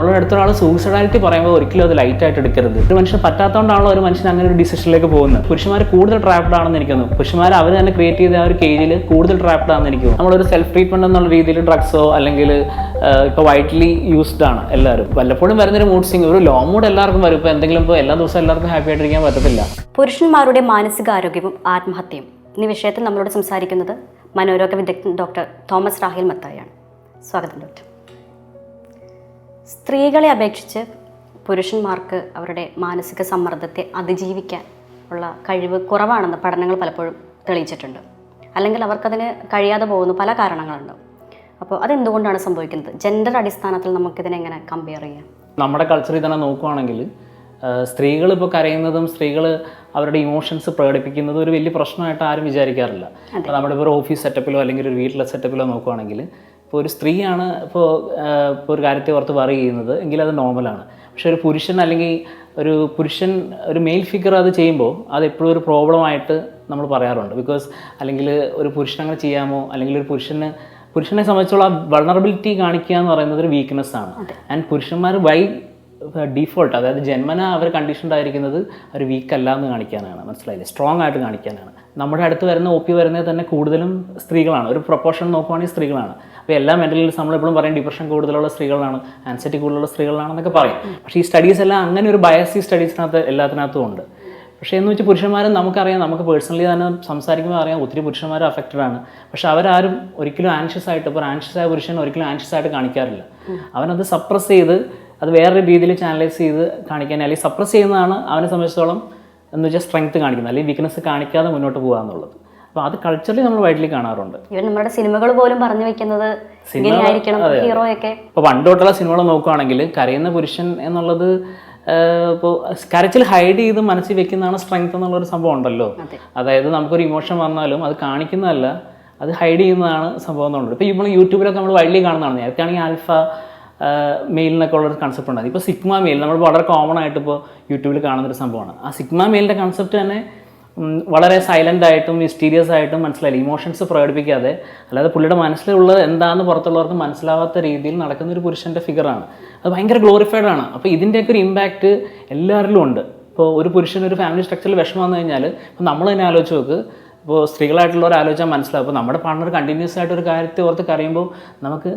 നമ്മുടെ അടുത്തൊരാൾ സൂയിസൈഡാലിറ്റി പറയുമ്പോൾ ഒരിക്കലും അത് ലൈറ്റായിട്ട് എടുക്കരുത്. ഒരു മനുഷ്യൻ പറ്റാത്തതുകൊണ്ടാണല്ലോ ഒരു മനുഷ്യൻ അങ്ങനെ ഒരു ഡിസിഷനിലേക്ക് പോകുന്നത്. പുരുഷന്മാർ കൂടുതൽ ട്രാപ്ഡ് ആണെന്ന് എനിക്ക് തോന്നുന്നു. പുരുഷന്മാർ അവർ തന്നെ ക്രിയേറ്റ് ചെയ്ത ആ ഒരു കേജിൽ കൂടുതൽ ട്രാപ്ഡ് ആണെന്ന് എനിക്ക് തോന്നുന്നു. നമ്മളൊരു സെൽഫ് ട്രീറ്റ്മെന്റ് എന്നുള്ള രീതിയിൽ ഡ്രഗ്സോ അല്ലെങ്കിൽ ഇപ്പോൾ വൈഡ്ലി യൂസ്ഡ് ആണ് എല്ലാവരും. വല്ലപ്പോഴും വരുന്നൊരു മൂഡ് സ്വിംഗ്, ഒരു ലോ മൂഡ് എല്ലാവർക്കും വരും. ഇപ്പോൾ എന്തെങ്കിലും ഇപ്പോൾ എല്ലാ ദിവസവും എല്ലാവർക്കും ഹാപ്പി ആയിട്ടിരിക്കാൻ പറ്റത്തില്ല. പുരുഷന്മാരുടെ മാനസികാരോഗ്യവും ആത്മഹത്യയും ഈ വിഷയത്തിൽ നമ്മളോട് സംസാരിക്കുന്നത് മനോരോഗ വിദഗ്ധൻ ഡോക്ടർ തോമസ് റാഹിൽ മത്തായിയാണ്. സ്വാഗതം ഡോക്ടർ. സ്ത്രീകളെ അപേക്ഷിച്ച് പുരുഷന്മാർക്ക് അവരുടെ മാനസിക സമ്മർദ്ദത്തെ അതിജീവിക്കാൻ ഉള്ള കഴിവ് കുറവാണെന്ന് പഠനങ്ങൾ പലപ്പോഴും തെളിയിച്ചിട്ടുണ്ട്. അല്ലെങ്കിൽ അവർക്കതിന് കഴിയാതെ പോകുന്ന പല കാരണങ്ങളുണ്ട്. അപ്പോൾ അതെന്തുകൊണ്ടാണ് സംഭവിക്കുന്നത്? ജെൻഡർ അടിസ്ഥാനത്തിൽ നമുക്കിതിനെ എങ്ങനെ കമ്പയർ ചെയ്യാം? നമ്മുടെ കൾച്ചറിൽ തന്നെ നോക്കുകയാണെങ്കിൽ സ്ത്രീകൾ ഇപ്പോൾ കരയുന്നതും സ്ത്രീകൾ അവരുടെ ഇമോഷൻസ് പ്രകടിപ്പിക്കുന്നതും ഒരു വലിയ പ്രശ്നമായിട്ട് ആരും വിചാരിക്കാറില്ല. അപ്പോൾ നമ്മുടെ ഇപ്പോൾ ഒരു ഓഫീസ് സെറ്റപ്പിലോ അല്ലെങ്കിൽ ഒരു വീട്ടിലെ സെറ്റപ്പിലോ നോക്കുകയാണെങ്കിൽ ഇപ്പോൾ ഒരു സ്ത്രീയാണ് ഇപ്പോൾ ഒരു കാര്യത്തെ ഓർത്ത് വറി ചെയ്യുന്നത് എങ്കിൽ അത് നോർമലാണ്. പക്ഷെ ഒരു പുരുഷൻ അല്ലെങ്കിൽ ഒരു മെയിൽ ഫിഗർ അത് ചെയ്യുമ്പോൾ അത് എപ്പോഴും ഒരു പ്രോബ്ലമായിട്ട് നമ്മൾ പറയാറുണ്ട്. ബിക്കോസ് അല്ലെങ്കിൽ ഒരു പുരുഷൻ അങ്ങനെ ചെയ്യാമോ, അല്ലെങ്കിൽ ഒരു പുരുഷനെ സംബന്ധിച്ചുള്ള വൾണറബിലിറ്റി കാണിക്കുക എന്ന് പറയുന്നത് ഒരു വീക്ക്നെസ് ആണ്. ആൻഡ് പുരുഷന്മാർ ബൈ ഡീഫോൾട്ട്, അതായത് ജന്മന അവർ കണ്ടീഷൻഡ് ആയിരിക്കുന്നത് അവർ വീക്ക് അല്ല എന്ന് കാണിക്കാനാണ്. മനസ്സിലായില്ലേ? സ്ട്രോങ് ആയിട്ട് കാണിക്കാനാണ്. നമ്മുടെ അടുത്ത് വരുന്ന OP വരുന്നത് തന്നെ കൂടുതലും സ്ത്രീകളാണ്. ഒരു പ്രൊപ്പോർഷൻ നോക്കുവാണെങ്കിൽ സ്ത്രീകളാണ്. അപ്പോൾ എല്ലാ മെൻ്റൽ ഇൽനസ് നമ്മളെപ്പോഴും പറയും ഡിപ്രഷൻ കൂടുതലുള്ള സ്ത്രീകളാണ്, ആൻസൈറ്റി കൂടുതലുള്ള സ്ത്രീകളാണെന്നൊക്കെ പറയും. പക്ഷേ ഈ സ്റ്റഡീസ് എല്ലാം അങ്ങനെ ഒരു ബയസ് ഈ സ്റ്റഡീസിനകത്ത് എല്ലാത്തിനകത്തും ഉണ്ട്. പക്ഷേ എന്ന് വെച്ചാൽ പുരുഷന്മാരും നമുക്കറിയാം, നമുക്ക് പേഴ്സണലി തന്നെ സംസാരിക്കുമ്പോൾ അറിയാം ഒത്തിരി പുരുഷന്മാർ അഫക്റ്റഡ് ആണ്. പക്ഷെ അവരാരും ഒരിക്കലും ആൻഷ്യസ് ആയിട്ട്, ഇപ്പോൾ ആൻഷ്യസ് ആയ പുരുഷൻ ഒരിക്കലും ആൻഷ്യസ് ആയിട്ട് കാണിക്കാറില്ല. അവനത് സപ്രസ് ചെയ്ത് അത് വേറൊരു രീതിയിൽ ചാനലൈസ് ചെയ്ത് കാണിക്കാൻ, അല്ലെങ്കിൽ സപ്രസ് ചെയ്യുന്നതാണ് അവനെ സംബന്ധിച്ചിടത്തോളം എന്ന് വെച്ചാൽ സ്ട്രെങ്ത് കാണിക്കുന്നത്, അല്ലെങ്കിൽ വീക്ക്നെസ് കാണിക്കാതെ മുന്നോട്ട് പോകുക എന്നുള്ളത്. അപ്പോൾ അത് കൾച്ചറലി നമ്മൾ വൈഡ്ലി കാണാറുണ്ട്. ഇവൻ നമ്മുടെ സിനിമകൾ പോലും പറഞ്ഞു വെക്കുന്നത് ഹീറോയൊക്കെ. ഇപ്പോൾ പണ്ട് തൊട്ടുള്ള സിനിമകൾ നോക്കുകയാണെങ്കിൽ കരയുന്ന പുരുഷൻ എന്നുള്ളത് ഇപ്പോൾ കരച്ചിൽ ഹൈഡ് ചെയ്ത് മനസ്സിൽ വെക്കുന്നതാണ് സ്ട്രെങ്ത് എന്നുള്ളൊരു സംഭവം ഉണ്ടല്ലോ. അതായത് നമുക്കൊരു ഇമോഷൻ വന്നാലും അത് കാണിക്കുന്നതല്ല, അത് ഹൈഡ് ചെയ്യുന്നതാണ് സംഭവം എന്നുള്ളത്. ഇപ്പോൾ നമ്മൾ യൂട്യൂബിലൊക്കെ നമ്മൾ വൈഡ്ലി കാണുന്നതാണ്. നേരത്തെയാണെങ്കിൽ ആൽഫ മെയിൽ എന്നൊക്കെ ഉള്ളൊരു കൺസെപ്റ്റ് ഉണ്ടാകും. ഇപ്പോൾ സിഗ്മ മെയിൽ നമ്മൾ വളരെ കോമൺ ആയിട്ട് ഇപ്പോൾ യൂട്യൂബിൽ കാണുന്നൊരു സംഭവമാണ്. ആ സിഗ്മ മെയിലിൻ്റെ കൺസെപ്റ്റ് തന്നെ വളരെ സൈലൻ്റ് ആയിട്ടും മിസ്റ്റീരിയസ് ആയിട്ടും മനസ്സിലായില്ല, ഇമോഷൻസ് പ്രകടിപ്പിക്കാതെ, അല്ലാതെ പുള്ളിയുടെ മനസ്സിലുള്ളത് എന്താണെന്ന് പുറത്തുള്ളവർക്ക് മനസ്സിലാവാത്ത രീതിയിൽ നടക്കുന്ന ഒരു പുരുഷൻ്റെ ഫിഗറാണ്. അത് ഭയങ്കര ഗ്ലോറിഫൈഡ് ആണ്. അപ്പോൾ ഇതിൻ്റെയൊക്കെ ഒരു ഇമ്പാക്റ്റ് എല്ലാവരിലും ഉണ്ട്. ഇപ്പോൾ ഒരു പുരുഷൻ ഒരു ഫാമിലി സ്ട്രക്ചറിൽ വിഷമം വന്നു കഴിഞ്ഞാൽ ഇപ്പോൾ നമ്മൾ തന്നെ ആലോചിച്ച് നോക്ക്, ഇപ്പോൾ സ്ത്രീകളായിട്ടുള്ളവർ ആലോചിച്ചാൽ മനസ്സിലാവും. അപ്പോൾ നമ്മുടെ പാർട്ണർ കണ്ടിന്യൂസ് ആയിട്ട് ഒരു കാര്യത്തെ ഓർത്ത് കരയുമ്പോൾ നമുക്ക്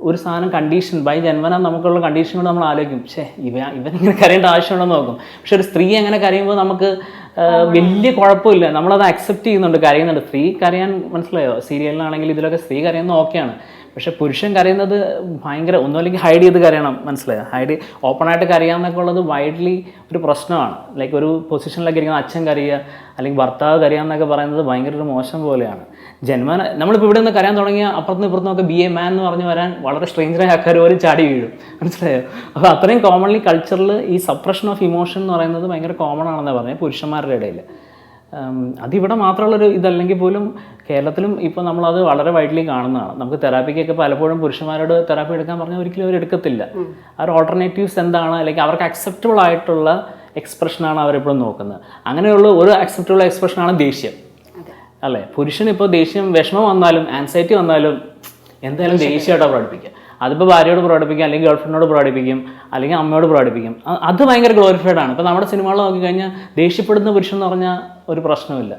ഒരു സാധനം കണ്ടീഷൻ ബൈ ജന്മന നമുക്കുള്ള കണ്ടീഷൻ കൊണ്ട് നമ്മൾ ആലോചിക്കും, പക്ഷേ ഇവനിങ്ങനെ കരയേണ്ട ആവശ്യമുണ്ടെന്ന് നോക്കും. പക്ഷെ ഒരു സ്ത്രീ അങ്ങനെ കരയുമ്പോൾ നമുക്ക് വലിയ കുഴപ്പമില്ല, നമ്മളത് അക്സെപ്റ്റ് ചെയ്യുന്നുണ്ട്, കരയുന്നുണ്ട്. സ്ത്രീ കരയാൻ, മനസ്സിലായോ, സീരിയലിലാണെങ്കിൽ ഇതിലൊക്കെ സ്ത്രീ കരയുന്നത് ഓക്കെയാണ്. പക്ഷെ പുരുഷൻ കരയുന്നത് ഭയങ്കര ഒന്നുമല്ലെങ്കിൽ ഹൈഡ് ചെയ്ത് കരയണം, മനസ്സിലായോ? ഓപ്പണായിട്ട് കരയാമെന്നൊക്കെ ഉള്ളത് വൈഡ്ലി ഒരു പ്രശ്നമാണ്. ലൈക്ക് ഒരു പൊസിഷനിലൊക്കെ ഇരിക്കുന്ന അച്ഛൻ കരയുക അല്ലെങ്കിൽ ഭർത്താവ് കരയാമെന്നൊക്കെ പറയുന്നത് ഭയങ്കര ഒരു മോശം പോലെയാണ്. ജന്മന നമ്മളിപ്പോൾ ഇവിടെ നിന്ന് കരയാൻ തുടങ്ങിയ അപ്പുറത്തും ഇപ്പുറത്തും BA മാൻ എന്ന് പറഞ്ഞ് വരാൻ വളരെ സ്ട്രേഞ്ചറായ ആൾക്കാർ പോലും ചാടി വീഴും, മനസ്സിലായോ? അപ്പോൾ അത്രയും കോമൺലി കൾച്ചറിൽ ഈ സപ്രഷൻ ഓഫ് ഇമോഷൻ എന്ന് പറയുന്നത് ഭയങ്കര കോമൺ ആണെന്നാണ് പറഞ്ഞത് പുരുഷന്മാരുടെ ഇടയിൽ. അതിവിടെ മാത്രമുള്ളൊരു ഇതല്ലെങ്കിൽ പോലും കേരളത്തിലും ഇപ്പോൾ നമ്മളത് വളരെ വൈഡ്ലി കാണുന്നതാണ്. നമുക്ക് തെറാപ്പിക്കൊക്കെ പലപ്പോഴും പുരുഷന്മാരോട് തെറാപ്പി എടുക്കാൻ പറഞ്ഞാൽ ഒരിക്കലും അവർ എടുക്കത്തില്ല. ആ ഒരു ഓൾട്ടർനേറ്റീവ്സ് എന്താണ്, അല്ലെങ്കിൽ അവർക്ക് അക്സെപ്റ്റബിൾ ആയിട്ടുള്ള എക്സ്പ്രഷനാണ് അവരെപ്പോഴും നോക്കുന്നത്. അങ്ങനെയുള്ള ഒരു അക്സെപ്റ്റബിൾ എക്സ്പ്രഷനാണ് ദേഷ്യം, അല്ലേ? പുരുഷൻ ഇപ്പോൾ ദേഷ്യം, വിഷമം വന്നാലും ആൻസൈറ്റി വന്നാലും എന്തായാലും ദേഷ്യമായിട്ടാണ് പ്രകടിപ്പിക്കുക. അതിപ്പോൾ ഭാര്യയോട് പ്രകടിപ്പിക്കും, അല്ലെങ്കിൽ ഗേൾഫ്രണ്ടിനോട് പ്രകടിപ്പിക്കും, അല്ലെങ്കിൽ അമ്മയോട് പ്രകടിപ്പിക്കും. അത് ഭയങ്കര ഗ്ലോറിഫൈഡ് ആണ്. ഇപ്പോൾ നമ്മുടെ സിനിമകൾ നോക്കിക്കഴിഞ്ഞാൽ ദേഷ്യപ്പെടുന്ന പുരുഷൻ എന്ന് പറഞ്ഞാൽ ഒരു പ്രശ്നമില്ല.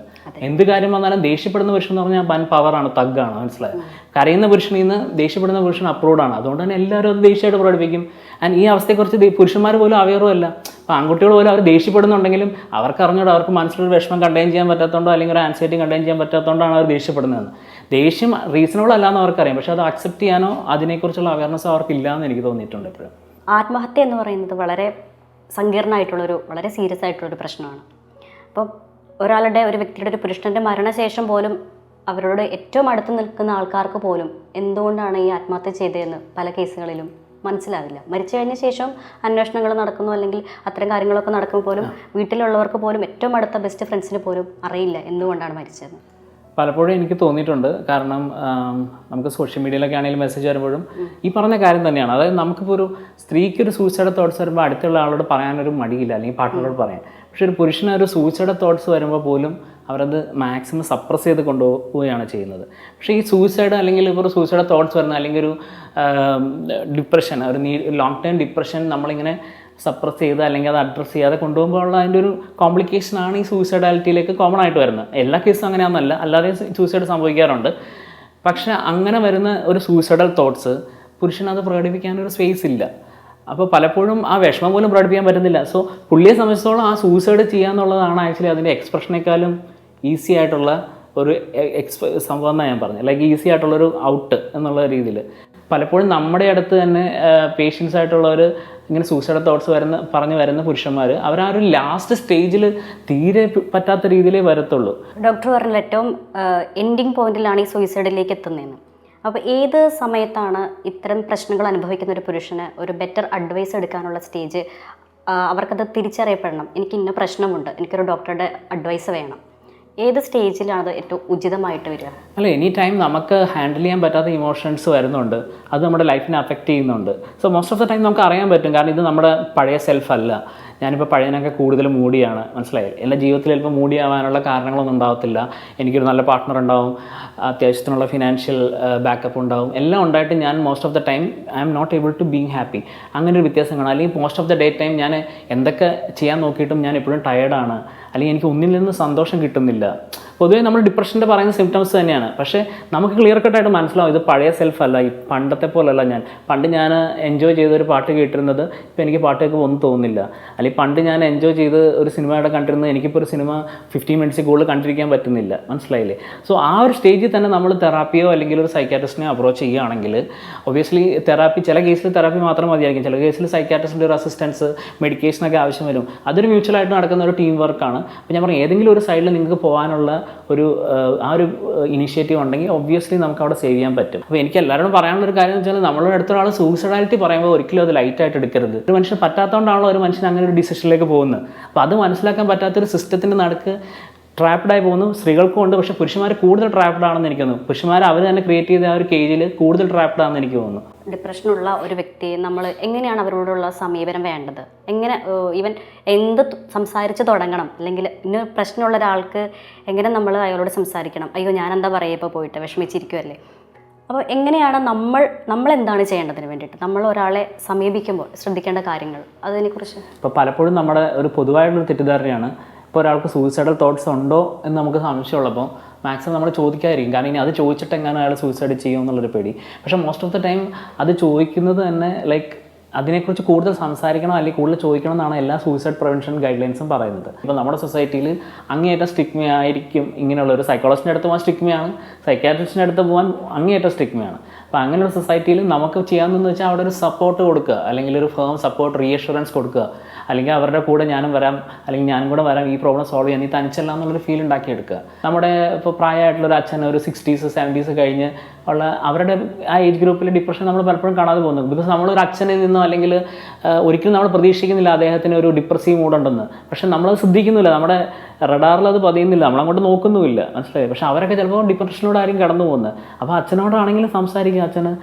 എന്ത് കാര്യം വന്നാലും ദേഷ്യപ്പെടുന്ന പുരുഷൻ എന്ന് പറഞ്ഞാൽ വൻ പവറാണ്, തഗ്ഗാണ്, മനസ്സിലായത്? കരയുന്ന പുരുഷനിൽ നിന്ന് ദേഷ്യപ്പെടുന്ന പുരുഷൻ അപ്രൂവ്ഡാണ്. അതുകൊണ്ട് തന്നെ എല്ലാവരും അത് ദേഷ്യമായിട്ട് പ്രകടിപ്പിക്കും. ആൻഡ് ഈ അവസ്ഥയെക്കുറിച്ച് പുരുഷന്മാർ പോലും അവെയറും അല്ല. അപ്പോൾ ആൺകുട്ടികൾ പോലും അവർ ദേഷ്യപ്പെടുന്നുണ്ടെങ്കിലും അവർക്ക് അറിഞ്ഞൂടെ, അവർക്ക് മനസ്സിലൊരു വിഷമം കണ്ടെയ്ൻ ചെയ്യാൻ പറ്റാത്തതുകൊണ്ടോ അല്ലെങ്കിൽ ഒരു ആൻസൈറ്റി കണ്ടെയ്ൻ ചെയ്യാൻ പറ്റാത്തതുകൊണ്ടാണ് അവർ ദേഷ്യപ്പെടുന്നതെന്ന്. ദേഷ്യം റീസണബിൾ അല്ലാന്ന് അവർക്കറിയാം, പക്ഷെ അത് അക്സെപ്റ്റ് ചെയ്യാനോ അതിനെക്കുറിച്ചുള്ള അവയർനെസ് അവർക്കില്ല എന്ന് എനിക്ക് തോന്നിയിട്ടുണ്ട് എപ്പോഴും. ആത്മഹത്യ എന്ന് പറയുന്നത് വളരെ സങ്കീർണമായിട്ടുള്ളൊരു, വളരെ സീരിയസ് ആയിട്ടുള്ളൊരു പ്രശ്നമാണ്. അപ്പം ഒരു വ്യക്തിയുടെ, ഒരു പുരുഷൻ്റെ മരണശേഷം പോലും അവരോട് ഏറ്റവും അടുത്ത് നിൽക്കുന്ന ആൾക്കാർക്ക് പോലും എന്തുകൊണ്ടാണ് ഈ ആത്മഹത്യ ചെയ്തതെന്ന് പല കേസുകളിലും മനസ്സിലാവില്ല. മരിച്ചു കഴിഞ്ഞ ശേഷം അന്വേഷണങ്ങൾ നടക്കുന്നു, അല്ലെങ്കിൽ അത്തരം കാര്യങ്ങളൊക്കെ നടക്കുമ്പോൾ പോലും വീട്ടിലുള്ളവർക്ക് പോലും ഏറ്റവും അടുത്ത ബെസ്റ്റ് ഫ്രണ്ട്സിന് പോലും അറിയില്ല എന്തുകൊണ്ടാണ് മരിച്ചതെന്ന്. പലപ്പോഴും എനിക്ക് തോന്നിയിട്ടുണ്ട്. കാരണം നമുക്ക് സോഷ്യൽ മീഡിയയിലൊക്കെ ആണെങ്കിലും മെസ്സേജ് വരുമ്പോഴും ഈ പറഞ്ഞ കാര്യം തന്നെയാണ്. അതായത് നമുക്കിപ്പോൾ ഒരു സ്ത്രീക്ക് ഒരു സൂയിസൈഡ് തോട്ട്സ് വരുമ്പോൾ അടുത്തുള്ള ആളോട് പറയാനൊരു മടിയില്ല, അല്ലെങ്കിൽ പാർട്ട്ണറോട് പറയാൻ. പക്ഷെ ഒരു പുരുഷന് ഒരു സൂയിസൈഡ് തോട്ട്സ് വരുമ്പോൾ പോലും അവരത് മാക്സിമം സപ്രസ് ചെയ്ത് കൊണ്ടുപോവുകയാണ് ചെയ്യുന്നത്. പക്ഷേ ഈ സൂയിസൈഡ് അല്ലെങ്കിൽ ഇപ്പോൾ ഒരു സൂയിസൈഡ് തോട്ട്സ് വരുന്ന അല്ലെങ്കിൽ ഒരു ഡിപ്രഷൻ, ഒരു ലോങ് ടേം ഡിപ്രഷൻ നമ്മളിങ്ങനെ സപ്രസ് ചെയ്ത് അല്ലെങ്കിൽ അത് അഡ്രസ്സ് ചെയ്യാതെ കൊണ്ടുപോകുമ്പോഴുള്ള അതിൻ്റെ ഒരു കോംപ്ലിക്കേഷനാണ് ഈ സൂയിസൈഡാലിറ്റിയിലേക്ക് കോമൺ ആയിട്ട് വരുന്നത്. എല്ലാ കേസും അങ്ങനെയാണെന്നല്ല, അല്ലാതെ സൂയിസൈഡ് സംഭവിക്കാറുണ്ട്. പക്ഷേ അങ്ങനെ വരുന്ന ഒരു സൂയിസൈഡൽ തോട്ട്സ് പുരുഷനത് പ്രകടിപ്പിക്കാനൊരു സ്പേസ് ഇല്ല. അപ്പോൾ പലപ്പോഴും ആ വിഷമം പോലും പ്രകടിപ്പിക്കാൻ പറ്റുന്നില്ല. സോ പുള്ളിയെ സംബന്ധിച്ചിടത്തോളം ആ സൂയിസൈഡ് ചെയ്യാന്നുള്ളതാണ് ആക്ച്വലി അതിൻ്റെ എക്സ്പ്രഷനേക്കാളും ഈസി ആയിട്ടുള്ള ഒരു സംഭവം എന്നാണ് ഞാൻ പറഞ്ഞത്. ലൈക്ക് ഈസി ആയിട്ടുള്ളൊരു ഔട്ട് എന്നുള്ള രീതിയിൽ പലപ്പോഴും നമ്മുടെ അടുത്ത് തന്നെ പേഷ്യൻസ് ആയിട്ടുള്ളവർ ഇങ്ങനെ സൂയിസൈഡ് തോട്ട്സ് പറഞ്ഞു വരുന്ന പുരുഷന്മാർ അവർ ആ ഒരു ലാസ്റ്റ് സ്റ്റേജിൽ തീരെ പറ്റാത്ത രീതിയിലേ വരത്തുള്ളൂ. ഡോക്ടർ പറഞ്ഞ ഏറ്റവും എൻഡിങ് പോയിന്റിലാണ് ഈ സൂയിസൈഡിലേക്ക് എത്തുന്നതെന്ന്. അപ്പോൾ ഏത് സമയത്താണ് ഇത്തരം പ്രശ്നങ്ങൾ അനുഭവിക്കുന്ന ഒരു പുരുഷന് ഒരു ബെറ്റർ അഡ്വൈസ് എടുക്കാനുള്ള സ്റ്റേജ്? അവർക്കത് തിരിച്ചറിയപ്പെടണം, എനിക്ക് ഇന്ന പ്രശ്നമുണ്ട്, എനിക്കൊരു ഡോക്ടറുടെ അഡ്വൈസ് വേണം. ഏത് സ്റ്റേജിലാണ് അത് ഏറ്റവും ഉചിതമായിട്ട് വരിക? അല്ല, എനി ടൈം നമുക്ക് ഹാൻഡിൽ ചെയ്യാൻ പറ്റാത്ത ഇമോഷൻസ് വരുന്നുണ്ട്, അത് നമ്മുടെ ലൈഫിനെ അഫക്റ്റ് ചെയ്യുന്നുണ്ട്. So most of the time നമുക്ക് അറിയാൻ പറ്റും, കാരണം ഇത് നമ്മുടെ പഴയ സെൽഫ് അല്ല. ഞാനിപ്പോൾ പഴയതിനൊക്കെ കൂടുതൽ മൂടിയാണ്, മനസ്സിലായി. എല്ലാ ജീവിതത്തിൽ ചിലപ്പോൾ മൂടിയാവാനുള്ള കാരണങ്ങളൊന്നും ഉണ്ടാകത്തില്ല. എനിക്കൊരു നല്ല പാർട്ട്ണർ ഉണ്ടാവും, അത്യാവശ്യത്തിനുള്ള ഫിനാൻഷ്യൽ ബാക്കപ്പ് ഉണ്ടാവും, എല്ലാം ഉണ്ടായിട്ട് ഞാൻ most of the time I am not able to being happy. അങ്ങനെ ഒരു വ്യത്യാസം കാണാം. അല്ലെങ്കിൽ most of the day time ഞാൻ എന്തൊക്കെ ചെയ്യാൻ നോക്കിയിട്ടും ഞാൻ എപ്പോഴും ടയേർഡാണ്, അല്ലെങ്കിൽ എനിക്ക് ഒന്നിൽ നിന്ന് സന്തോഷം കിട്ടുന്നില്ല. പൊതുവേ നമ്മൾ ഡിപ്രഷൻ്റെ പറയുന്ന സിംറ്റംസ് തന്നെയാണ്. പക്ഷേ നമുക്ക് ക്ലിയർ കട്ടായിട്ട് മനസ്സിലാവും ഇത് പഴയ സെൽഫ് അല്ല, ഈ പണ്ടത്തെ പോലല്ല. പണ്ട് ഞാൻ എൻജോയ് ചെയ്തൊരു പാട്ട് കേട്ടിരുന്നത് ഇപ്പോൾ എനിക്ക് പാട്ട് കേൾക്കുമ്പോൾ ഒന്നും തോന്നുന്നില്ല. അല്ലെങ്കിൽ പണ്ട് ഞാൻ എൻജോയ് ചെയ്ത് ഒരു സിനിമയുടെ കണ്ടിരുന്നത് എനിക്കിപ്പോൾ ഒരു സിനിമ 15 മിനിറ്റ്സ് കൂടുതൽ കണ്ടിരിക്കാൻ പറ്റുന്നില്ല, മനസ്സിലായില്ലേ? സോ ആ ഒരു സ്റ്റേജിൽ തന്നെ നമ്മൾ തെറാപ്പിയോ അല്ലെങ്കിൽ ഒരു സൈക്കാട്രിസ്റ്റിനെ അപ്രോച്ച് ചെയ്യുകയാണെങ്കിൽ ഒബ്വിയസ്ലി തെറാപ്പി, ചില കേസിൽ തെറാപ്പി മാത്രം മതിയായിരിക്കും, ചില കേസിൽ സൈക്കാട്രിസ്റ്റിൻ്റെ ഒരു അസിസ്റ്റൻസ്, മെഡിക്കേഷനൊക്കെ ആവശ്യം വരും. അതൊരു മ്യൂച്വലായിട്ട് നടക്കുന്ന ഒരു ടീം വർക്കാണ്. അപ്പോൾ ഞാൻ പറഞ്ഞു, ഏതെങ്കിലും ഒരു സൈഡിൽ നിങ്ങൾക്ക് പോകാനുള്ള ഒരു ആ ഒരു ഇനിഷ്യേറ്റീവ് ഉണ്ടെങ്കിൽ ഒബ്വിയസ്ലി നമുക്ക് അവിടെ സേവ് ചെയ്യാൻ പറ്റും. അപ്പോൾ എനിക്ക് എല്ലാവരോടും പറയാനുള്ള ഒരു കാര്യം എന്ന് വെച്ചാൽ, നമ്മളുടെ അടുത്തൊരാൾ സൂയിസൈഡാലിറ്റി പറയുമ്പോൾ ഒരിക്കലും അത് ലൈറ്റായിട്ട് എടുക്കരുത്. ഒരു മനുഷ്യൻ പറ്റാത്തതുകൊണ്ടാണല്ലോ ഒരു മനുഷ്യൻ അങ്ങനെ ഒരു ഡിസിഷനിലേക്ക് പോകുന്നത്. അപ്പോൾ അത് മനസ്സിലാക്കാൻ പറ്റാത്തൊരു സിസ്റ്റത്തിൻ്റെ നടുക്ക് ട്രാപ്ഡായി പോകുന്നു. സ്ത്രീകൾക്കും ഉണ്ട്, പക്ഷേ പുരുഷന്മാർ കൂടുതൽ ട്രാപ്ഡ് ആണെന്ന് എനിക്ക് തോന്നുന്നു. പുരുഷന്മാർ അവർ തന്നെ ക്രിയേറ്റ് ചെയ്ത ആ ഒരു കേജിൽ കൂടുതൽ ട്രാപ്ഡ് ആണെന്ന് എനിക്ക് തോന്നുന്നു. ഡിപ്രഷനുള്ള ഒരു വ്യക്തിയെ നമ്മൾ എങ്ങനെയാണ് അവരോടുള്ള സമീപനം വേണ്ടത്? എങ്ങനെ ഈവൻ എന്ത് സംസാരിച്ച് തുടങ്ങണം? അല്ലെങ്കിൽ ഇന്ന പ്രശ്നമുള്ള ഒരാൾക്ക് എങ്ങനെ നമ്മൾ അയാളോട് സംസാരിക്കണം? അയ്യോ ഞാൻ എന്താ പറയുക, ഇപ്പോൾ പോയിട്ട് വിഷമിച്ചിരിക്കുമല്ലേ? അപ്പോൾ എങ്ങനെയാണ് നമ്മൾ എന്താണ് ചെയ്യേണ്ടതിന് വേണ്ടിയിട്ട് നമ്മൾ ഒരാളെ സമീപിക്കുമ്പോൾ ശ്രദ്ധിക്കേണ്ട കാര്യങ്ങൾ, അതിനെക്കുറിച്ച്? ഇപ്പോൾ പലപ്പോഴും നമ്മുടെ ഒരു പൊതുവായിട്ടുള്ളൊരു തെറ്റിദ്ധാരണയാണ്, ഇപ്പോൾ ഒരാൾക്ക് സൂയിസൈഡൽ തോട്ട്സ് ഉണ്ടോ എന്ന് നമുക്ക് സംശയമുള്ളപ്പോൾ മാക്സിമം നമ്മൾ ചോദിക്കാതിരിക്കും. കാരണം ഇനി അത് ചോദിച്ചിട്ട് എങ്ങനെ അയാൾ സൂയിസൈഡ് ചെയ്യും എന്നുള്ളൊരു പേടി. പക്ഷേ മോസ്റ്റ് ഓഫ് ദ ടൈം അത് ചോദിക്കുന്നത് തന്നെ ലൈക്ക് അതിനെക്കുറിച്ച് കൂടുതൽ സംസാരിക്കണം അല്ലെങ്കിൽ കൂടുതൽ ചോദിക്കണം എന്നാണ് എല്ലാ സൂയിസൈഡ് പ്രിവെൻഷൻ ഗൈഡ് ലൈൻസും പറയുന്നത്. ഇപ്പോൾ നമ്മുടെ സൊസൈറ്റിയിൽ അങ്ങേയറ്റം സ്റ്റിഗ്മയായിരിക്കും. ഇങ്ങനെയുള്ള ഒരു സൈക്കോളജിസ്റ്റിൻ്റെ അടുത്ത് പോകാൻ സ്റ്റിഗ്മയാണ്, സൈക്കാട്രിസ്റ്റിൻ്റെ അടുത്ത് പോകാൻ അങ്ങേയറ്റം സ്റ്റിഗ്മയാണ്. അപ്പോൾ അങ്ങനെയുള്ള സൊസൈറ്റിയിൽ നമുക്ക് ചെയ്യാമെന്ന് വെച്ചാൽ അവിടെ ഒരു സപ്പോർട്ട് കൊടുക്കുക, അല്ലെങ്കിൽ ഒരു ഫേം സപ്പോർട്ട്, റീഅഷുറൻസ് കൊടുക്കുക, അല്ലെങ്കിൽ അവരുടെ കൂടെ ഞാനും വരാം, അല്ലെങ്കിൽ ഞാനും കൂടെ വരാം, ഈ പ്രോബ്ലം സോൾവ് ചെയ്യാൻ, നീ തനിച്ചല്ല എന്നുള്ളൊരു ഫീൽ ഉണ്ടാക്കിയെടുക്കുക. നമ്മുടെ ഇപ്പോൾ പ്രായമായിട്ടുള്ളൊരു അച്ഛൻ ഒരു 60s 70s കഴിഞ്ഞ് ഉള്ള അവരുടെ ആ ഏജ് ഗ്രൂപ്പിൽ ഡിപ്രഷൻ നമ്മൾ പലപ്പോഴും കാണാതെ പോകുന്നത്. ബിക്കോസ് നമ്മളൊരു അച്ഛനിൽ നിന്നോ അല്ലെങ്കിൽ ഒരിക്കലും നമ്മൾ പ്രതീക്ഷിക്കുന്നില്ല അദ്ദേഹത്തിന് ഒരു ഡിപ്രസീവ് മൂഡുണ്ടെന്ന്. പക്ഷെ നമ്മളത് ശ്രദ്ധിക്കുന്നില്ല, നമ്മുടെ റഡാറിൽ അത് പതിയുന്നില്ല, നമ്മളങ്ങോട്ട് നോക്കുന്നുമില്ല, മനസ്സിലായി? പക്ഷെ അവരൊക്കെ ചിലപ്പോൾ ഡിപ്രഷനോട് ആയിരിക്കും കടന്നു പോകുന്നത്. അപ്പോൾ അച്ഛനോടാണെങ്കിലും സംസാരിക്കുക, അച്ഛന്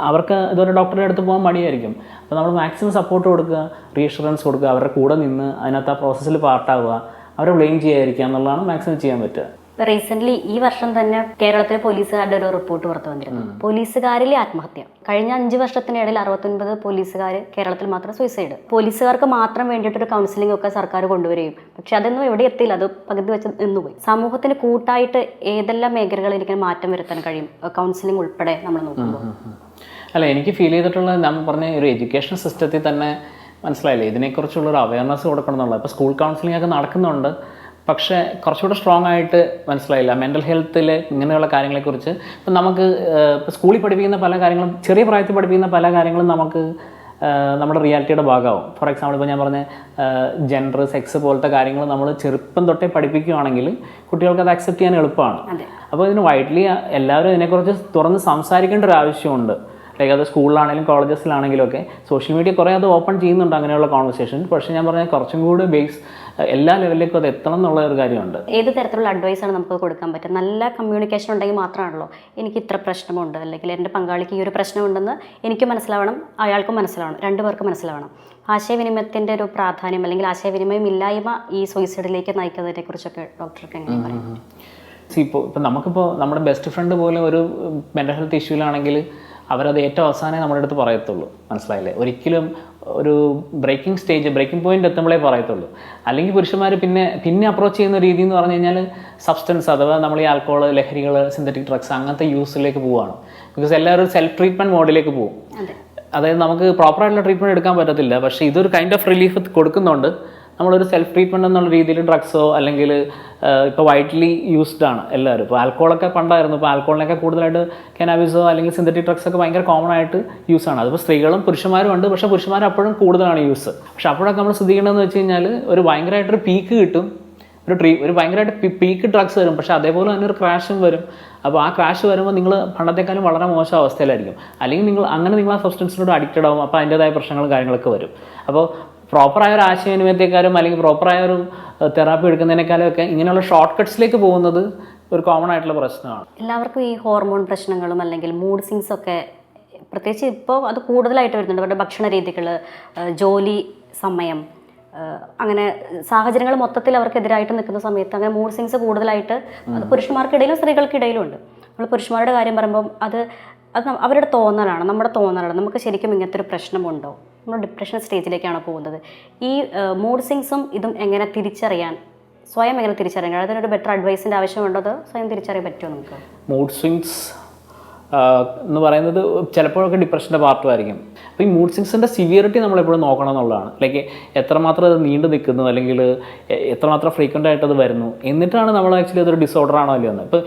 അവർക്ക് ഇതുവരെ ഡോക്ടറുടെ അടുത്ത് പോകാൻ മടിയായിരിക്കും. അപ്പോൾ നമ്മൾ മാക്സിമം സപ്പോർട്ട് കൊടുക്കുക, റീഅഷുറൻസ് കൊടുക്കുക, അവരുടെ കൂടെ നിന്ന് അതിനകത്ത് ആ പ്രോസസ്സിൽ പാർട്ടാവുക, അവരെ ബ്ലെയിം ചെയ്യാതിരിക്കുക എന്നുള്ളതാണ് മാക്സിമം ചെയ്യാൻ പറ്റുക. റീസെന്റ് ഈ വർഷം തന്നെ കേരളത്തിലെ പോലീസുകാരുടെ ഒരു റിപ്പോർട്ട് പുറത്തു വന്നിരുന്നു, പോലീസുകാരിലെ ആത്മഹത്യ. കഴിഞ്ഞ 5 വർഷത്തിനിടയിൽ 69 പോലീസുകാർ കേരളത്തിൽ മാത്രം സൂയിസൈഡ്. പോലീസുകാർക്ക് മാത്രം വേണ്ടിയിട്ടൊരു കൗൺസിലിംഗ് ഒക്കെ സർക്കാർ കൊണ്ടുവരികയും പക്ഷെ അതൊന്നും എവിടെ എത്തിയില്ല, അത് പകുതി വെച്ച് നിന്നുപോയി. സമൂഹത്തിന് കൂട്ടായിട്ട് ഏതെല്ലാം മേഖലകളിലേക്ക് മാറ്റം വരുത്താൻ കഴിയും കൗൺസിലിംഗ് ഉൾപ്പെടെ നമ്മൾ നോക്കുമ്പോൾ? അല്ല, എനിക്ക് ഫീൽ ചെയ്തിട്ടുള്ള നമ്മൾ പറഞ്ഞ ഒരു എഡ്യൂക്കേഷൻ സിസ്റ്റത്തിൽ തന്നെ മനസ്സിലായില്ലേ ഇതിനെക്കുറിച്ചുള്ളൊരു അവയർനെസ് കൊടുക്കണം എന്നുള്ളത്. ഇപ്പോൾ സ്കൂൾ കൗൺസിലിംഗ് ഒക്കെ നടക്കുന്നുണ്ട്, പക്ഷേ കുറച്ചുകൂടെ സ്ട്രോങ് ആയിട്ട് മനസ്സിലായില്ല മെൻ്റൽ ഹെൽത്തിൽ ഇങ്ങനെയുള്ള കാര്യങ്ങളെക്കുറിച്ച്. ഇപ്പം നമുക്ക് ഇപ്പോൾ സ്കൂളിൽ പഠിപ്പിക്കുന്ന പല കാര്യങ്ങളും, ചെറിയ പ്രായത്തിൽ പഠിപ്പിക്കുന്ന പല കാര്യങ്ങളും നമുക്ക് നമ്മുടെ റിയാലിറ്റിയുടെ ഭാഗമാവും. ഫോർ എക്സാമ്പിൾ ഇപ്പോൾ ഞാൻ പറഞ്ഞ ജെൻഡർ, സെക്സ് പോലത്തെ കാര്യങ്ങൾ നമ്മൾ ചെറുപ്പം തൊട്ടേ പഠിപ്പിക്കുകയാണെങ്കിൽ കുട്ടികൾക്ക് അത് അക്സെപ്റ്റ് ചെയ്യാൻ എളുപ്പമാണ്. അപ്പോൾ ഇതിന് വൈഡ്ലി എല്ലാവരും ഇതിനെക്കുറിച്ച് തുറന്ന് സംസാരിക്കേണ്ട ഒരു ആവശ്യമുണ്ട്. ലൈക്ക് അത് സ്കൂളിലാണെങ്കിലും കോളേജസിലാണെങ്കിലും ഒക്കെ സോഷ്യൽ മീഡിയ കുറേ അത് ഓപ്പൺ ചെയ്യുന്നുണ്ട് അങ്ങനെയുള്ള കോൺവെർസേഷൻ. പക്ഷേ ഞാൻ പറഞ്ഞാൽ കുറച്ചും കൂടി ബേസ് എല്ലാ ലെവലിലേക്കും അത് എത്തണം എന്നുള്ള ഒരു കാര്യമുണ്ട്. ഏത് തരത്തിലുള്ള അഡ്വൈസാണ് നമുക്ക് കൊടുക്കാൻ പറ്റുക? നല്ല കമ്മ്യൂണിക്കേഷൻ ഉണ്ടെങ്കിൽ മാത്രമാണല്ലോ എനിക്ക് ഇത്ര പ്രശ്നമുണ്ട്, അല്ലെങ്കിൽ എൻ്റെ പങ്കാളിക്ക് ഈ ഒരു പ്രശ്നമുണ്ടെന്ന് എനിക്ക് മനസ്സിലാവണം, അയാൾക്കും മനസ്സിലാവണം, രണ്ടുപേർക്കും മനസ്സിലാവണം. ആശയവിനിമയത്തിൻ്റെ ഒരു പ്രാധാന്യം അല്ലെങ്കിൽ ആശയവിനിമയം ഇല്ലായ്മ ഈ സൂയിസൈഡിലേക്ക് നയിക്കുന്നതിനെ കുറിച്ചൊക്കെ ഡോക്ടർക്ക് എങ്ങനെ പറയും? ഇപ്പോൾ നമുക്കിപ്പോൾ നമ്മുടെ ബെസ്റ്റ് ഫ്രണ്ട് പോലും ഒരു മെൻ്റൽ ഹെൽത്ത് ഇഷ്യൂലാണെങ്കിൽ അവരത് ഏറ്റവും അവസാനമേ നമ്മുടെ അടുത്ത് പറയത്തുള്ളൂ, മനസ്സിലായില്ലേ? ഒരിക്കലും ഒരു ബ്രേക്കിംഗ് പോയിന്റ് എത്തുമ്പോഴേ പറയത്തുള്ളൂ. അല്ലെങ്കിൽ പുരുഷന്മാർ പിന്നെ അപ്രോച്ച് ചെയ്യുന്ന രീതി എന്ന് പറഞ്ഞു കഴിഞ്ഞാൽ സബ്സ്റ്റൻസ്, അഥവാ നമ്മൾ ഈ ആൽക്കഹോൾ, ലഹരികൾ, സിന്തറ്റിക് ഡ്രഗ്സ് അങ്ങനത്തെ യൂസിലേക്ക് പോവുകയാണ്. ബിക്കോസ് എല്ലാവരും സെൽഫ് ട്രീറ്റ്മെൻറ്റ് മോഡിലേക്ക് പോകും. അതായത് നമുക്ക് പ്രോപ്പറായിട്ടുള്ള ട്രീറ്റ്മെൻറ്റ് എടുക്കാൻ പറ്റത്തില്ല, പക്ഷേ ഇതൊരു കൈൻഡ് ഓഫ് റിലീഫ് കൊടുക്കുന്നുണ്ട്. നമ്മളൊരു സെൽഫ് ട്രീറ്റ്മെൻറ്റ് എന്നുള്ള രീതിയിൽ ഡ്രഗ്സോ അല്ലെങ്കിൽ ഇപ്പോൾ വൈഡ്ലി യൂസ്ഡ് ആണ് എല്ലാവരും. ഇപ്പോൾ ആൽക്കഹോളൊക്കെ പണ്ടായിരുന്നു, ഇപ്പോൾ ആൽക്കഹോളിനൊക്കെ കൂടുതലായിട്ട് കനാബിസോ അല്ലെങ്കിൽ സിന്തറ്റിക് ഡ്രഗ്സ് ഒക്കെ ഭയങ്കര കോമൺ ആയിട്ട് യൂസാണ്. അതിപ്പോൾ സ്ത്രീകളും പുരുഷന്മാരും ഉണ്ട്, പക്ഷേ പുരുഷന്മാർ അപ്പോഴും കൂടുതലാണ് യൂസ്. പക്ഷേ അപ്പോഴൊക്കെ നമ്മൾ ശ്രദ്ധിക്കേണ്ടതെന്ന് വെച്ച് കഴിഞ്ഞാൽ ഒരു ഭയങ്കരമായിട്ടൊരു പീക്ക് കിട്ടും, ഒരു ഭയങ്കരമായിട്ട് പീക്ക് ഡ്രഗ്സ് വരും, പക്ഷേ അതേപോലെ തന്നെ ഒരു ക്രാഷും വരും. അപ്പോൾ ആ ക്രാഷ് വരുമ്പോൾ നിങ്ങൾ പണ്ടത്തെക്കാളും വളരെ മോശം അവസ്ഥയിലായിരിക്കും. അല്ലെങ്കിൽ നിങ്ങൾ ആ സബ്സ്റ്റൻസിനോട് അഡിക്റ്റഡ് ആവും. അപ്പോൾ അതിൻ്റേതായ പ്രശ്നങ്ങളും കാര്യങ്ങളൊക്കെ വരും. അപ്പോൾ പ്രോപ്പറായ ഒരു ആശയവിനിമയത്തെക്കാളും അല്ലെങ്കിൽ പ്രോപ്പറായ ഒരു തെറാപ്പി എടുക്കുന്നതിനേക്കാളും ഒക്കെ ഇങ്ങനെയുള്ള ഷോർട്ട് കട്ട്സിലേക്ക് പോകുന്നത് ഒരു കോമൺ ആയിട്ടുള്ള പ്രശ്നമാണ്. എല്ലാവർക്കും ഈ ഹോർമോൺ പ്രശ്നങ്ങളും അല്ലെങ്കിൽ മൂഡ് സ്വിങ്സ് ഒക്കെ പ്രത്യേകിച്ച് ഇപ്പോൾ അത് കൂടുതലായിട്ട് വരുന്നുണ്ട്. അവരുടെ ഭക്ഷണ രീതികൾ, ജോലി സമയം, അങ്ങനെ സാഹചര്യങ്ങൾ മൊത്തത്തിൽ അവർക്കെതിരായിട്ട് നിൽക്കുന്ന സമയത്ത് അങ്ങനെ മൂഡ് സ്വിങ്സ് കൂടുതലായിട്ട് അത് പുരുഷന്മാർക്കിടയിലും സ്ത്രീകൾക്കിടയിലും ഉണ്ട്. നമ്മൾ പുരുഷന്മാരുടെ കാര്യം പറയുമ്പം അത് അവരുടെ തോന്നലാണ്, നമ്മുടെ തോന്നലാണ്. നമുക്ക് ശരിക്കും ഇങ്ങനത്തെ ഒരു പ്രശ്നമുണ്ടോ, നമ്മൾ ഡിപ്രഷൻ സ്റ്റേജിലേക്കാണ് പോകുന്നത്. ഈ മൂഡ് സ്വിങ്സും ഇതും എങ്ങനെ തിരിച്ചറിയാൻ, സ്വയം എങ്ങനെ തിരിച്ചറിയാൻ, അതിനൊരു ബെറ്റർ അഡ്വൈസിൻ്റെ ആവശ്യമുണ്ടോ, അത് സ്വയം തിരിച്ചറിയാൻ പറ്റുമോ നമുക്ക്? മൂഡ് സ്വിങ്സ് എന്ന് പറയുന്നത് ചിലപ്പോഴൊക്കെ ഡിപ്രഷൻ്റെ പാർട്ടുമായിരിക്കും. അപ്പോൾ ഈ മൂഡ് സ്വിങ്സിൻ്റെ സിവിയറിറ്റി നമ്മളെപ്പോഴും നോക്കണം എന്നുള്ളതാണ്. ലൈക്ക് എത്രമാത്രം അത് നീണ്ടു നിൽക്കുന്നു, അല്ലെങ്കിൽ എത്രമാത്രം ഫ്രീക്വൻ്റ് ആയിട്ട് അത് വരുന്നു, എന്നിട്ടാണ് നമ്മൾ ആക്ച്വലി അതൊരു ഡിസോർഡർ ആണോ അല്ലയോ എന്ന്. ഇപ്പോൾ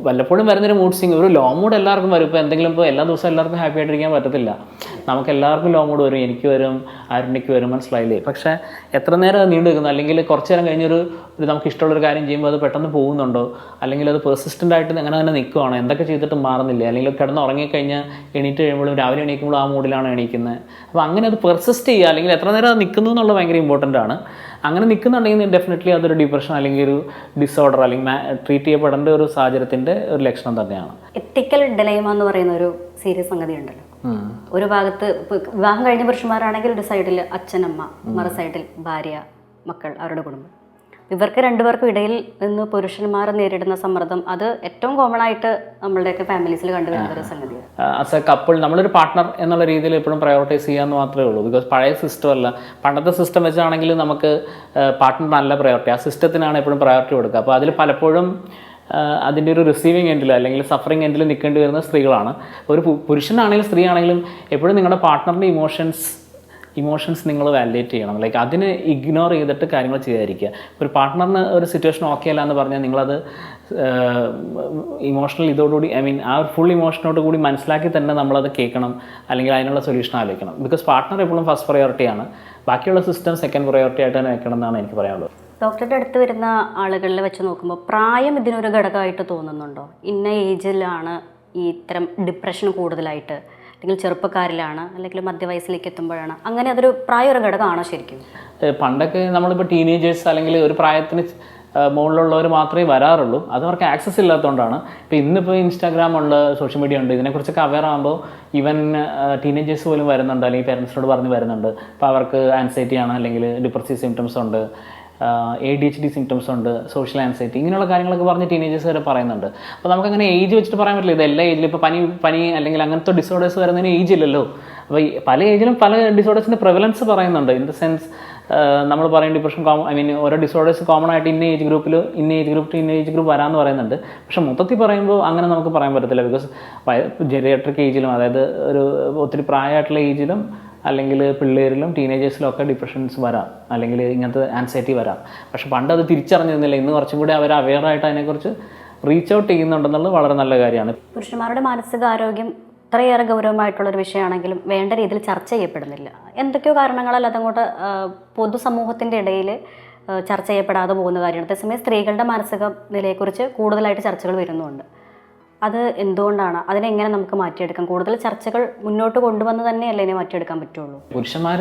വല്ലപ്പോഴും വരുന്നൊരു മൂഡ് സ്വിങ്, ഒരു ലോ മൂഡ് എല്ലാവർക്കും വരും. ഇപ്പോൾ എന്തെങ്കിലും ഇപ്പോൾ എല്ലാ ദിവസവും എല്ലാവർക്കും ഹാപ്പി ആയിട്ടിരിക്കാൻ പറ്റത്തില്ല. നമുക്ക് എല്ലാവർക്കും ലോ മൂഡ് വരും, എനിക്ക് വരും, ആരുണ്ണിക്ക് വരും, മനസ്സിലായില്ലേ? പക്ഷേ എത്ര നേരം അത് നീണ്ടു നിൽക്കുന്നു, അല്ലെങ്കിൽ കുറച്ച് നേരം കഴിഞ്ഞൊരു നമുക്ക് ഇഷ്ടമുള്ളൊരു കാര്യം ചെയ്യുമ്പോൾ അത് പെട്ടെന്ന് പോകുന്നുണ്ടോ, അല്ലെങ്കിൽ അത് പെർസിസ്റ്റൻ്റ് ആയിട്ട് അങ്ങനെ തന്നെ നിൽക്കുകയാണോ, എന്തൊക്കെ ചെയ്തിട്ടും മാറുന്നില്ല, അല്ലെങ്കിൽ കിടന്ന് ഉറങ്ങിക്കഴിഞ്ഞാൽ എണീറ്റ് കഴിയുമ്പോഴും രാവിലെ എണീക്കുമ്പോൾ ആ മൂഡിലാണ് എണീക്കുന്നത്. അപ്പോൾ അങ്ങനെ അത് പെർസിസ്റ്റ് ചെയ്യുക, അല്ലെങ്കിൽ എത്ര നേരം അത് നിൽക്കുന്നു എന്നുള്ളത് ഭയങ്കര ഇമ്പോർട്ടൻ്റ് ആണ്. അങ്ങനെ നിൽക്കുന്നുണ്ടെങ്കിൽ ഡെഫിനറ്റ്ലി അതൊരു ഡിപ്രഷൻ അല്ലെങ്കിൽ ഒരു ഡിസോർഡർ അല്ലെങ്കിൽ ട്രീറ്റ് ചെയ്യപ്പെടേണ്ട ഒരു സാഹചര്യത്തിൻ്റെ ഒരു ലക്ഷണം തന്നെയാണ്. എത്തിക്കൽ ഡിലൈമ എന്ന് പറയുന്ന ഒരു സീരിയസ് സംഗതി ഉണ്ടല്ലോ. ഒരു ഭാഗത്ത് വിവാഹം കഴിഞ്ഞ പുരുഷന്മാരാണെങ്കിൽ ഒരു സൈഡിൽ അച്ഛനമ്മ, മറു സൈഡിൽ ഭാര്യ, മക്കൾ, അവരുടെ കുടുംബം. ഇവർക്ക് രണ്ടുപേർക്കും ഇടയിൽ നിന്ന് പുരുഷന്മാർ നേരിടുന്ന സമ്മർദ്ദം അത് ഏറ്റവും കോമൺ ആയിട്ട് നമ്മളുടെയൊക്കെ ഫാമിലീസിൽ കണ്ടുവരുന്ന ഒരു സംഗതിയാണ്. ആസ് എ കപ്പിൾ നമ്മളൊരു പാർട്ട്ണർ എന്നുള്ള രീതിയിൽ എപ്പോഴും പ്രയോറിറ്റൈസ് ചെയ്യാമെന്ന് മാത്രമേ ഉള്ളൂ. ബിക്കോസ് പഴയ സിസ്റ്റം അല്ല, പണ്ടത്തെ സിസ്റ്റം വെച്ചാണെങ്കിൽ നമുക്ക് പാർട്ട്ണർ നല്ല പ്രയോറിറ്റി, ആ സിസ്റ്റത്തിനാണ് എപ്പോഴും പ്രയോറിറ്റി കൊടുക്കുക. അപ്പോൾ അതിൽ പലപ്പോഴും അതിൻ്റെ ഒരു റിസീവിങ് എൻഡിൽ അല്ലെങ്കിൽ സഫറിങ് എൻഡിൽ നിൽക്കേണ്ടി വരുന്ന സ്ത്രീകളാണ്. ഒരു പുരുഷനാണെങ്കിലും സ്ത്രീ ആണെങ്കിലും എപ്പോഴും നിങ്ങളുടെ പാർട്ട്ണറിൻ്റെ ഇമോഷൻസ് നിങ്ങൾ വാലിഡേറ്റ് ചെയ്യണം. ലൈക്ക് അതിന് ഇഗ്നോർ ചെയ്തിട്ട് കാര്യങ്ങൾ ചെയ്യാതിരിക്കുക. ഒരു പാർട്ട്ണറിന് ഒരു സിറ്റുവേഷൻ ഓക്കെ അല്ല എന്ന് പറഞ്ഞാൽ നിങ്ങളത് ഇമോഷണൽ ഇതോടുകൂടി ആ ഒരു ഫുൾ ഇമോഷനോട് കൂടി മനസ്സിലാക്കി തന്നെ നമ്മളത് കേൾക്കണം, അല്ലെങ്കിൽ അതിനുള്ള സൊല്യൂഷൻ ആലോചിക്കണം. ബിക്കോസ് പാർട്ട്ണർ എപ്പോഴും ഫസ്റ്റ് പ്രയോറിറ്റിയാണ്, ബാക്കിയുള്ള സിസ്റ്റം സെക്കൻഡ് പ്രയോറിറ്റി ആയിട്ട് തന്നെ വെക്കണം എന്നാണ് എനിക്ക് പറയാനുള്ളത്. ഡോക്ടറുടെ അടുത്ത് വരുന്ന ആളുകളിൽ വെച്ച് നോക്കുമ്പോൾ പ്രായം ഇതിനൊരു ഘടകമായിട്ട് തോന്നുന്നുണ്ടോ? ഇന്ന ഏജിലാണ് ഈ ഇത്തരം ഡിപ്രഷൻ കൂടുതലായിട്ട്, അല്ലെങ്കിൽ ചെറുപ്പക്കാരിലാണ്, അല്ലെങ്കിൽ മധ്യവയസ്സിലേക്ക് എത്തുമ്പോഴാണ്, അങ്ങനെ അതൊരു പ്രായം ഒരു ഘടകമാണോ ശരിക്കും? പണ്ടൊക്കെ നമ്മളിപ്പോൾ ടീനേജേഴ്സ് അല്ലെങ്കിൽ ഒരു പ്രായത്തിന് മുകളിലുള്ളവർ മാത്രമേ വരാറുള്ളൂ. അത് അവർക്ക് ആക്സസ് ഇല്ലാത്തതുകൊണ്ടാണ്. ഇപ്പോൾ ഇന്നിപ്പോൾ ഇൻസ്റ്റാഗ്രാം ഉണ്ട്, സോഷ്യൽ മീഡിയ ഉണ്ട്, ഇതിനെക്കുറിച്ചൊക്കെ അവെയർ ആകുമ്പോൾ ഈവൻ ടീനേജേഴ്സ് പോലും വരുന്നുണ്ട്, അല്ലെങ്കിൽ പേരൻസിനോട് പറഞ്ഞ് വരുന്നുണ്ട്. അപ്പോൾ അവർക്ക് ആൻസൈറ്റി ആണ്, അല്ലെങ്കിൽ ഡിപ്രസീവ് സിംറ്റംസ് ഉണ്ട്, ADHD സിംറ്റംസ് ഉണ്ട്, സോഷ്യൽ ആൻസൈറ്റി, ഇങ്ങനെയുള്ള കാര്യങ്ങളൊക്കെ പറഞ്ഞ് ടീനേജേഴ്സ് വരെ പറയുന്നുണ്ട്. അപ്പോൾ നമുക്കങ്ങനെ ഏജ് വെച്ചിട്ട് പറയാൻ പറ്റില്ല. ഇത് എല്ലാ ഏജിലും ഇപ്പോൾ പനി അല്ലെങ്കിൽ അങ്ങനത്തെ ഡിസോർഡേഴ്സ് വരുന്നതിന് ഏജ് ഇല്ലല്ലോ. അപ്പോൾ പല ഏജിലും പല ഡിസോർഡേഴ്സിൻ്റെ പ്രിവലൻസ് പറയുന്നുണ്ട്. ഇൻ ദ സെൻസ് നമ്മൾ പറയും ഡിപ്രഷൻ ഓരോ ഡിസോർഡേഴ്സ് കോമൺ ആയിട്ട് ഇന്ന ഏജ് ഗ്രൂപ്പ് വരാമെന്ന് പറയുന്നുണ്ട്. പക്ഷേ മൊത്തത്തിൽ പറയുമ്പോൾ അങ്ങനെ നമുക്ക് പറയാൻ പറ്റത്തില്ല. ബിക്കോസ് ജെറിയാട്രിക് ഏജിലും, അതായത് ഒരു ഒത്തിരി പ്രായമായിട്ടുള്ള ഏജിലും അല്ലെങ്കിൽ പിള്ളേരിലും ടീനേജേഴ്സിലും ഒക്കെ ഡിപ്രഷൻസ് വരാം, അല്ലെങ്കിൽ ഇങ്ങനത്തെ ആൻസൈറ്റി വരാം. പക്ഷെ പണ്ട് അത് തിരിച്ചറിഞ്ഞിരുന്നില്ല. ഇന്ന് കുറച്ചും കൂടി അവർ അവെയറായിട്ട് അതിനെക്കുറിച്ച് റീച്ച് ഔട്ട് ചെയ്യുന്നുണ്ടെന്നുള്ളത് വളരെ നല്ല കാര്യമാണ്. പുരുഷന്മാരുടെ മാനസികാരോഗ്യം ഇത്രയേറെ ഗൗരവമായിട്ടുള്ളൊരു വിഷയമാണെങ്കിലും വേണ്ട രീതിയിൽ ചർച്ച ചെയ്യപ്പെടുന്നില്ല. എന്തൊക്കെയോ കാരണങ്ങളാൽ അതങ്ങോട്ട് പൊതുസമൂഹത്തിൻ്റെ ഇടയിൽ ചർച്ച ചെയ്യപ്പെടാതെ പോകുന്ന കാര്യമാണ്. അതേസമയം സ്ത്രീകളുടെ മാനസിക നിലയെക്കുറിച്ച് കൂടുതലായിട്ട് ചർച്ചകൾ വരുന്നുണ്ട്. അത് എന്തുകൊണ്ടാണ്? അതിനെങ്ങനെ നമുക്ക് മാറ്റിയെടുക്കാം? കൂടുതൽ ചർച്ചകൾ മുന്നോട്ട് കൊണ്ടുവന്ന് തന്നെയല്ലേ ഇതിനെ മാറ്റിയെടുക്കാൻ പറ്റുള്ളൂ? പുരുഷന്മാർ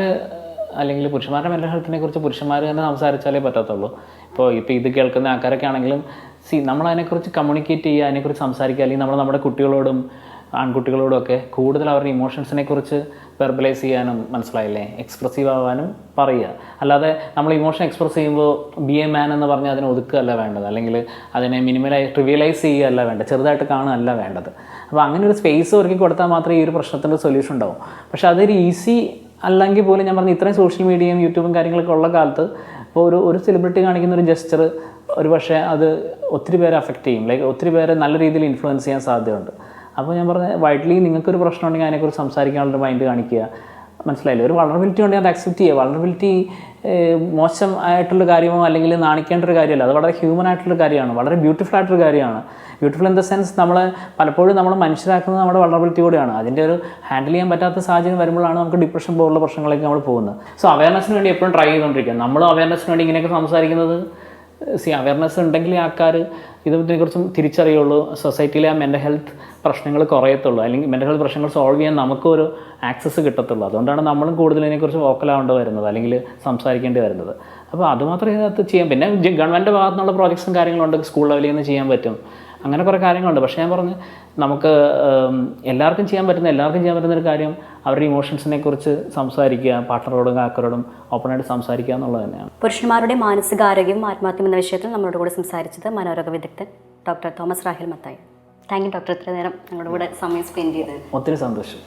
അല്ലെങ്കിൽ പുരുഷന്മാരുടെ മെൻ്റൽ ഹെൽത്തിനെ കുറിച്ച് പുരുഷന്മാർ തന്നെ സംസാരിച്ചാലേ പറ്റത്തുള്ളൂ. ഇപ്പോൾ ഇത് കേൾക്കുന്ന ആൾക്കാരൊക്കെ ആണെങ്കിലും നമ്മളതിനെക്കുറിച്ച് കമ്മ്യൂണിക്കേറ്റ് ചെയ്യുക, അതിനെക്കുറിച്ച് സംസാരിക്കുക, അല്ലെങ്കിൽ നമ്മുടെ കുട്ടികളോടും ആൺകുട്ടികളോടും ഒക്കെ കൂടുതൽ അവരുടെ ഇമോഷൻസിനെ കുറിച്ച് വെർബലൈസ് ചെയ്യാനും, മനസ്സിലായില്ലേ, എക്സ്പ്രസീവ് ആവാനും പറയുക. അല്ലാതെ നമ്മൾ ഇമോഷൻ എക്സ്പ്രസ് ചെയ്യുമ്പോൾ ബി എ മാൻ എന്ന് പറഞ്ഞാൽ അതിനെ ഒതുക്കുകയല്ല വേണ്ടത്, അല്ലെങ്കിൽ അതിനെ ട്രിവിയലൈസ് ചെയ്യുകയല്ല വേണ്ടത്, ചെറുതായിട്ട് കാണുകയല്ല വേണ്ടത്. അപ്പോൾ അങ്ങനെ ഒരു സ്പേസ് ഒരുക്കി കൊടുത്താൽ മാത്രമേ ഈ ഒരു പ്രശ്നത്തിൻ്റെ സൊല്യൂഷൻ ഉണ്ടാവും. പക്ഷേ അതൊരു ഈസി അല്ലെങ്കിൽ പോലും ഞാൻ പറഞ്ഞ ഇത്രയും സോഷ്യൽ മീഡിയയും യൂട്യൂബും കാര്യങ്ങളൊക്കെ ഉള്ള കാലത്ത് ഇപ്പോൾ ഒരു സെലിബ്രിറ്റി കാണിക്കുന്ന ഒരു ജസ്റ്റർ ഒരു പക്ഷേ അത് ഒത്തിരി പേരെ അഫക്റ്റ് ചെയ്യും, ലൈക്ക് ഒത്തിരി പേരെ നല്ല രീതിയിൽ ഇൻഫ്ലുവൻസ് ചെയ്യാൻ സാധ്യതയുണ്ട്. അപ്പോൾ ഞാൻ പറഞ്ഞ വൈഡ്ലി നിങ്ങൾക്കൊരു പ്രശ്നം ഉണ്ടെങ്കിൽ അതിനെക്കുറിച്ച് സംസാരിക്കാനുള്ള മൈൻഡ് കാണിക്കുക, മനസ്സിലായില്ലേ. ഒരു വളറബിലിറ്റി ഉണ്ടെങ്കിൽ അത് അക്സെപ്റ്റ് ചെയ്യുക. വളറബിലിറ്റി മോശം ആയിട്ടുള്ള കാര്യമോ അല്ലെങ്കിൽ നാണിക്കേണ്ട ഒരു കാര്യമല്ല, അത് വളരെ ഹ്യൂമൻ ആയിട്ടുള്ള കാര്യമാണ്, വളരെ ബ്യൂട്ടിഫുൾ ആയിട്ടൊരു കാര്യമാണ്. ബ്യൂട്ടിഫുൾ ഇൻ ദ സെൻസ് പലപ്പോഴും നമ്മൾ മനുഷ്യരാക്കുന്നത് നമ്മുടെ വളറബിലിറ്റി കൂടെയാണ്. അതിൻ്റെ ഒരു ഹാൻഡിൽ ചെയ്യാൻ പറ്റാത്ത സാഹചര്യം വരുമ്പോഴാണ് നമുക്ക് ഡിപ്രഷൻ പോലുള്ള പ്രശ്നങ്ങളിലേക്ക് നമ്മൾ പോകുന്നത്. സോ അവയർനെസ്സിന് വേണ്ടി എപ്പോഴും ട്രൈ ചെയ്തുകൊണ്ടിരിക്കുക. നമ്മൾ അവയർനെസ്സിന് വേണ്ടി ഇങ്ങനെയൊക്കെ സംസാരിക്കുന്നത് അവയർനെസ് ഉണ്ടെങ്കിൽ ആൾക്കാർ ഇതിനെക്കുറിച്ചും തിരിച്ചറിയുള്ളൂ, സൊസൈറ്റിയിലെ ആ മെൻ്റൽ ഹെൽത്ത് പ്രശ്നങ്ങൾ കുറയത്തുള്ളൂ, അല്ലെങ്കിൽ മെൻ്റൽ ഹെൽത്ത് പ്രശ്നങ്ങൾ സോൾവ് ചെയ്യാൻ നമുക്കൊരു ആക്സസ് കിട്ടത്തുള്ളൂ. അതുകൊണ്ടാണ് നമ്മളും കൂടുതൽ ഇതിനെക്കുറിച്ച് വോക്കലാവേണ്ടി വരുന്നത്, അല്ലെങ്കിൽ സംസാരിക്കേണ്ടി വരുന്നത്. അപ്പോൾ അതുമാത്രം ഇതിനകത്ത് ചെയ്യാം. പിന്നെ ഗവൺമെൻറ് ഭാഗത്തു നിന്നുള്ള പ്രോജക്ട്സും കാര്യങ്ങളുണ്ട്, സ്കൂൾ ലെവലിൽ നിന്ന് ചെയ്യാൻ പറ്റും, അങ്ങനെ കുറേ കാര്യങ്ങളുണ്ട്. പക്ഷേ ഞാൻ പറഞ്ഞു നമുക്ക് എല്ലാവർക്കും ചെയ്യാൻ പറ്റുന്ന ഒരു കാര്യം അവരുടെ ഇമോഷൻസിനെ കുറിച്ച് സംസാരിക്കുക, പാർട്ട്ണറോടും ആൾക്കാരോടും ഓപ്പണായിട്ട് സംസാരിക്കുക എന്നുള്ളത് തന്നെയാണ്. പുരുഷന്മാരുടെ മാനസികാരോഗ്യം ആത്മഹത്യം എന്ന വിഷയത്തിൽ നമ്മളോട് കൂടെ സംസാരിച്ചത് മനോരോഗ വിദഗ്ധൻ doctor Thomas Raheel Mathai. Thank you doctor, ഇത്ര നേരം ഞങ്ങളുടെ കൂടെ സമയം സ്പെൻഡ് ചെയ്തത്. ഒത്തിരി സന്തോഷം.